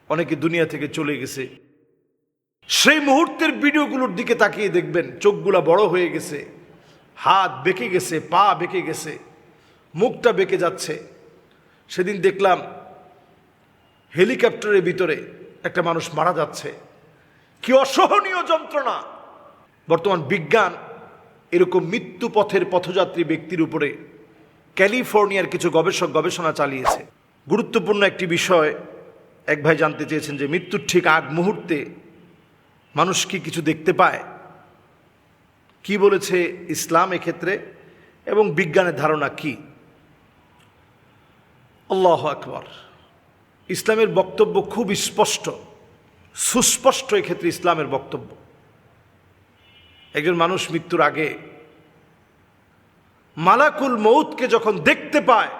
অনেকে দুনিয়া থেকে চলে গেছে। সেই মুহূর্তের ভিডিওগুলোর দিকে তাকিয়ে দেখবেন চোখগুলা বড় হয়ে গেছে, হাত বেঁকে গেছে, পা বেঁকে গেছে, মুখটা বেঁকে যাচ্ছে। সেদিন দেখলাম হেলিকপ্টারের ভিতরে একটা মানুষ মারা যাচ্ছে। কি অসহনীয় যন্ত্রণা! বর্তমান বিজ্ঞান এরকম মৃত্যু পথের পথযাত্রী ব্যক্তির উপরে ক্যালিফোর্নিয়ার কিছু গবেষক গবেষণা চালিয়েছে। গুরুত্বপূর্ণ একটি বিষয় এক ভাই জানতে চেয়েছেন যে মৃত্যুর ঠিক আগ মুহূর্তে মানুষ কি কিছু দেখতে পায়, কি বলেছে ইসলাম এক্ষেত্রে এবং বিজ্ঞানের ধারণা কি। আল্লাহু আকবার। ইসলামের বক্তব্য খুব স্পষ্ট, সুস্পষ্ট। এক্ষেত্রে ইসলামের বক্তব্য, একজন মানুষ মৃত্যুর আগে মালাকুল মউতকে যখন দেখতে পায়,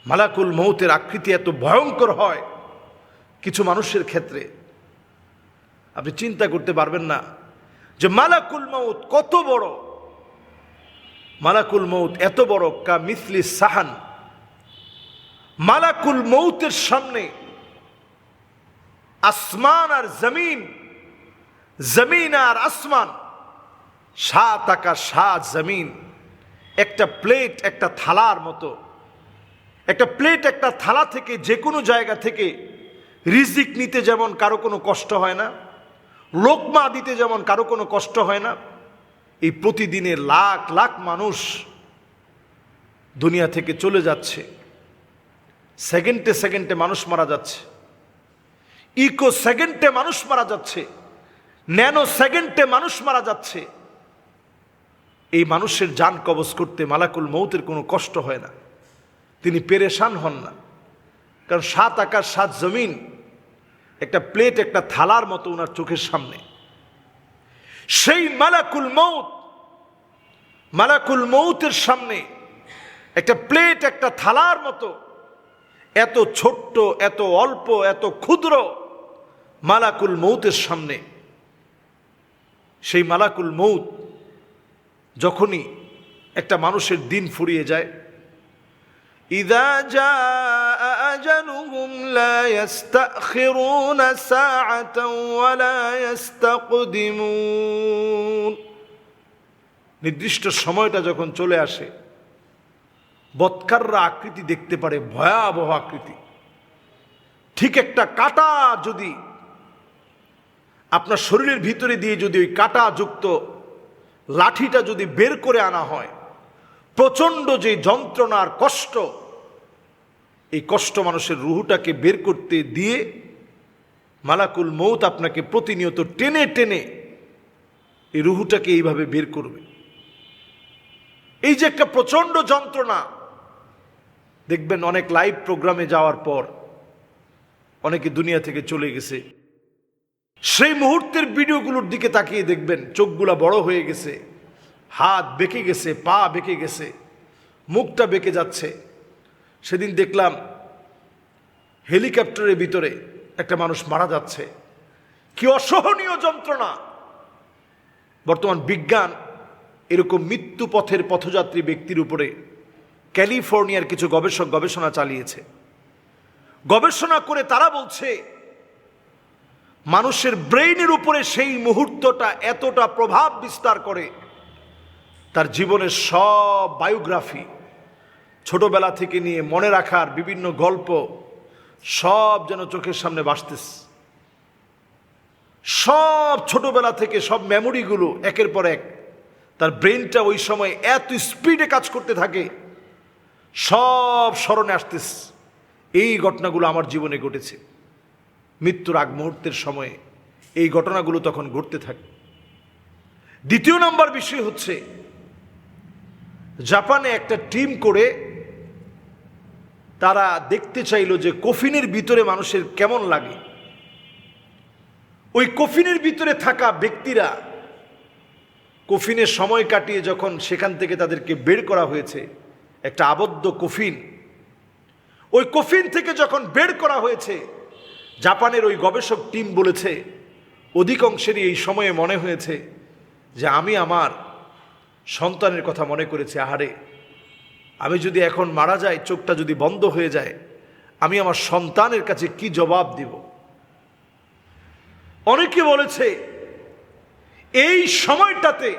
মালাকুল মউতের আকৃতি এত ভয়ঙ্কর হয় কিছু মানুষের ক্ষেত্রে, আপনি চিন্তা করতে পারবেন না যে মালাকুল মউত কত বড়। মালাকুল মউত এত বড়, কা মিসলি সাহান। মালাকুল মউতের সামনে আসমান আর জমিন, জমিন আর আসমান, সাত আকাশ সাত জমিন একটা প্লেট একটা থালার মতো। একটা প্লেট একটা থালা থেকে যে কোনো জায়গা থেকে রিজিক নিতে যেমন কারো কোনো কষ্ট হয় না, লোকমা দিতে যেমন কারো কোনো কষ্ট হয় না, এই প্রতিদিনে লাখ লাখ মানুষ দুনিয়া থেকে চলে যাচ্ছে। সেকেন্ডে সেকেন্ডে মানুষ মারা যাচ্ছে, ইকো সেকেন্ডে মানুষ মারা যাচ্ছে, ন্যানো সেকেন্ডে মানুষ মারা যাচ্ছে। এই মানুষের জান কবজ করতে মালাকুল মউতের কোনো কষ্ট হয় না, তিনি পেরেশান হন না। কারণ সাত আকাশ সাত জমিন একটা প্লেট একটা থালার মতো ওনার চোখের সামনে। সেই মালাকুল মউত, মালাকুল মউতের সামনে একটা প্লেট একটা থালার মতো, এত ছোট্ট, এত অল্প, এত ক্ষুদ্র মালাকুল মউতের সামনে। সেই মালাকুল মউত যখনই একটা মানুষের দিন ফুরিয়ে যায়, ইযা জাআ আজালুহুম লা ইস্তাখিরুনা সাআতান ওয়া লা ইস্তাকদিমুন। নির্দিষ্ট সময়টা যখন চলে আসে, বৎকাররা আকৃতি দেখতে পারে, ভয়াবহ আকৃতি। ঠিক একটা কাঁটা যদি আপনার শরীরের ভিতরে দিয়ে যদি ওই কাঁটা যুক্ত লাঠিটা যদি বের করে আনা হয়, প্রচণ্ড যে যন্ত্রণার কষ্ট, এই কষ্ট মানুষের রুহটাকে বের করতে দিয়ে মালাকুল মউত আপনাকে প্রতিনিয়ত টেনে টেনে এই রুহটাকে এইভাবে বের করবে। এই যে একটা প্রচণ্ড যন্ত্রণা, দেখবেন অনেক লাইভ প্রোগ্রামে যাওয়ার পর অনেকে দুনিয়া থেকে চলে গেছে। সেই মুহূর্তের ভিডিওগুলোর দিকে তাকিয়ে দেখবেন চোখগুলা বড় হয়ে গেছে, হাত বেঁকে গেছে, পা বেঁকে গেছে, মুখটা বেঁকে যাচ্ছে। সেদিন দেখলাম হেলিকপ্টারের ভিতরে একটা মানুষ মারা যাচ্ছে। কি অসহনীয় যন্ত্রণা! বর্তমান বিজ্ঞান এরকম মৃত্যু পথের পথযাত্রী ব্যক্তির উপরে ক্যালিফোর্নিয়ার কিছু গবেষক গবেষণা চালিয়েছে। গবেষণা করে তারা বলছে মানুষের ব্রেইনের উপরে সেই মুহূর্তটা এতটা প্রভাব বিস্তার করে, তার জীবনের সব বায়োগ্রাফি, ছোটবেলা থেকে নিয়ে মনে রাখার বিভিন্ন গল্প সব যেন চোখের সামনে ভাসতেছে। সব ছোটবেলা থেকে সব মেমোরিগুলো একের পর এক, তার ব্রেনটা ওই সময় এত স্পিডে কাজ করতে থাকে, সব স্মরণে আসতেছে। এই ঘটনাগুলো আমার জীবনে ঘটেছে। মৃত্যুর আগ মুহূর্তের সময়ে এই ঘটনাগুলো তখন ঘটতে থাকে। দ্বিতীয় নম্বর বিষয় হচ্ছে, জাপানে একটা টিম করে তারা দেখতে চাইল যে কফিনের ভিতরে মানুষের কেমন লাগে। ওই কফিনের ভিতরে থাকা ব্যক্তিরা কফিনের সময় কাটিয়ে যখন সেখান থেকে তাদেরকে বের করা হয়েছে, একটা আবদ্ধ কফিন, ওই কফিন থেকে যখন বের করা হয়েছে, জাপানের ওই গবেষক টিম বলেছে অধিকাংশেরই এই সময়ে মনে হয়েছে যে আমি আমার সন্তানের কথা মনে করেছি, আহারে আমি যদি এখন মারা যাই, চোখটা যদি বন্ধ হয়ে যায়, আমি আমার সন্তানের কাছে কি জবাব দিব। অনেকে বলেছে এই সময়টাতে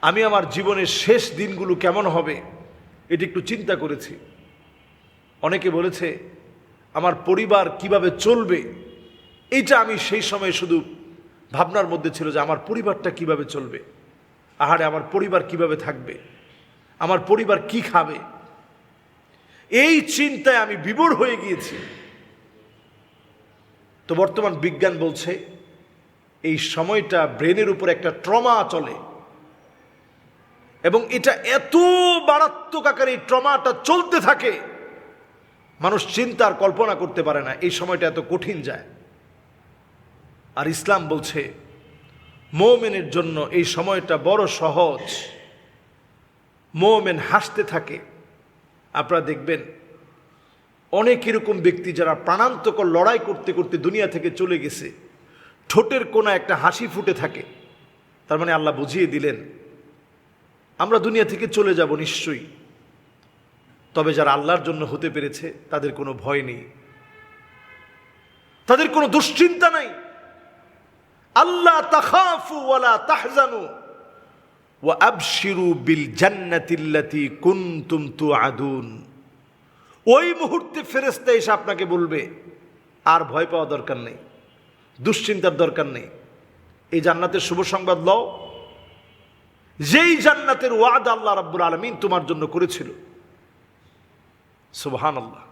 আমি আমার জীবনের শেষ দিনগুলো কেমন হবে এটি একটু চিন্তা করেছি। অনেকে বলেছে আমার পরিবার কিভাবে চলবে, এইটা আমি সেই সময় শুধু ভাবনার মধ্যে ছিল যে আমার পরিবারটা কিভাবে চলবে, আহারে আমার পরিবার কিভাবে থাকবে, আমার পরিবার কি খাবে, এই চিন্তায় আমি বিভোর হয়ে গিয়েছি। তো বর্তমান বিজ্ঞান বলছে এই সময়টা ব্রেনের উপর একটা ট্রমা চলে এবং এটা এত মারাত্মক আকারে এই ট্রমাটা চলতে থাকে, মানুষ চিন্তার কল্পনা করতে পারে না এই সময়টা এত কঠিন যায়। আর ইসলাম বলছে মুমিনের জন্য এই সময়টা বড় সহজ। মুমিন হাসতে থাকে। আপনারা দেখবেন অনেক এরকম ব্যক্তি যারা প্রাণান্তকর লড়াই করতে করতে দুনিয়া থেকে চলে গেছে, ঠোঁটের কোণা একটা হাসি ফুটে থাকে, তার মানে আল্লাহ বুঝিয়ে দিলেন আমরা দুনিয়া থেকে চলে যাব নিশ্চয়ই। তবে যারা আল্লাহর জন্য হতে পেরেছে তাদের কোনো ভয় নেই, তাদের কোনো দুশ্চিন্তা নাই। আল্লাহ তাখাফু ওয়ালা তাহজানু ওয়া আবশিরু বিল জান্নাতিল্লাতী কুনতুম তুআদুন। ওই মুহূর্তে ফেরেশতা এসে আপনাকে বলবে আর ভয় পাওয়া দরকার নেই, দুশ্চিন্তার দরকার নেই, এই জান্নাতের শুভ সংবাদ লও, যেই জান্নাতের ওয়াদা আল্লাহ রাব্বুল আলামিন তোমার জন্য করেছিল। সুবহানাল্লাহ।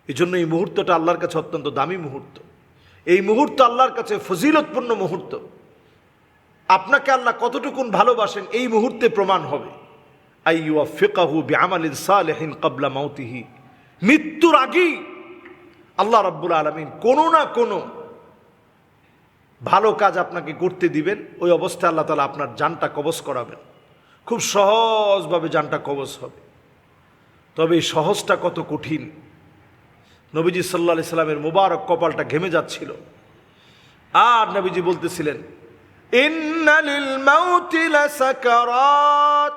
এই জন্য এই মুহূর্তটা আল্লাহর কাছে অত্যন্ত দামি মুহূর্ত। এই মুহূর্ত আল্লাহর কাছে ফজিলতপূর্ণ মুহূর্ত। আপনাকে আল্লাহ কতটুকুন ভালোবাসেন এই মুহূর্তে প্রমাণ হবে। আইয়ুফিকাহু বিআমালিন সালিহিন ক্বাবলা মাউতিহি। মৃত্যুর আগেই আল্লাহ রাব্বুল আলামিন কোনো না কোনো ভালো কাজ আপনাকে করতে দিবেন। ওই অবস্থায় আল্লাহ তাআলা আপনার জানটা কবজ করাবেন, খুব সহজভাবে জানটা কবজ হবে। তবে এই সহজটা কত কঠিন। নবীজি সাল্লাল্লাহু আলাইহি সাল্লামের মুবারক কপালটা ঘেমে যাচ্ছিল, আর নবীজি বলতেছিলেন ইন্না লিল মাউতি লাসাকারাত।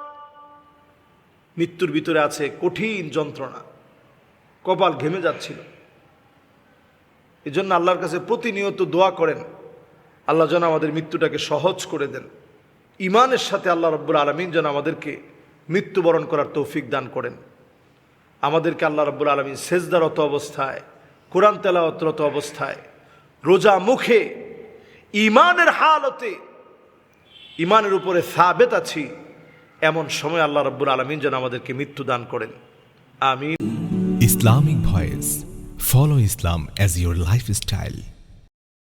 মৃত্যুর ভিতরে আছে কঠিন যন্ত্রণা। কপাল ঘেমে যাচ্ছিল। এই জন্য আল্লাহর কাছে প্রতিনিয়ত দোয়া করেন আল্লাহ যেন আমাদের মৃত্যুটাকে সহজ করে দেন। ইমানের সাথে আল্লাহ রাব্বুল আলামিন যেন আমাদেরকে মৃত্যুবরণ করার তৌফিক দান করেন। আমাদেরকে আল্লাহ রাব্বুল আলামিন সেজদারত অবস্থায়, কোরআন তেলাওয়াতরত অবস্থায়, রোজা মুখে, ইমানের হালতে, ইমানের উপরে সাবেত আছি, এমন সময় আল্লাহ রাব্বুল আলামিন যেন আমাদেরকে মৃত্যু দান করেন। আমিন। Islamic Voice. Follow Islam as your lifestyle.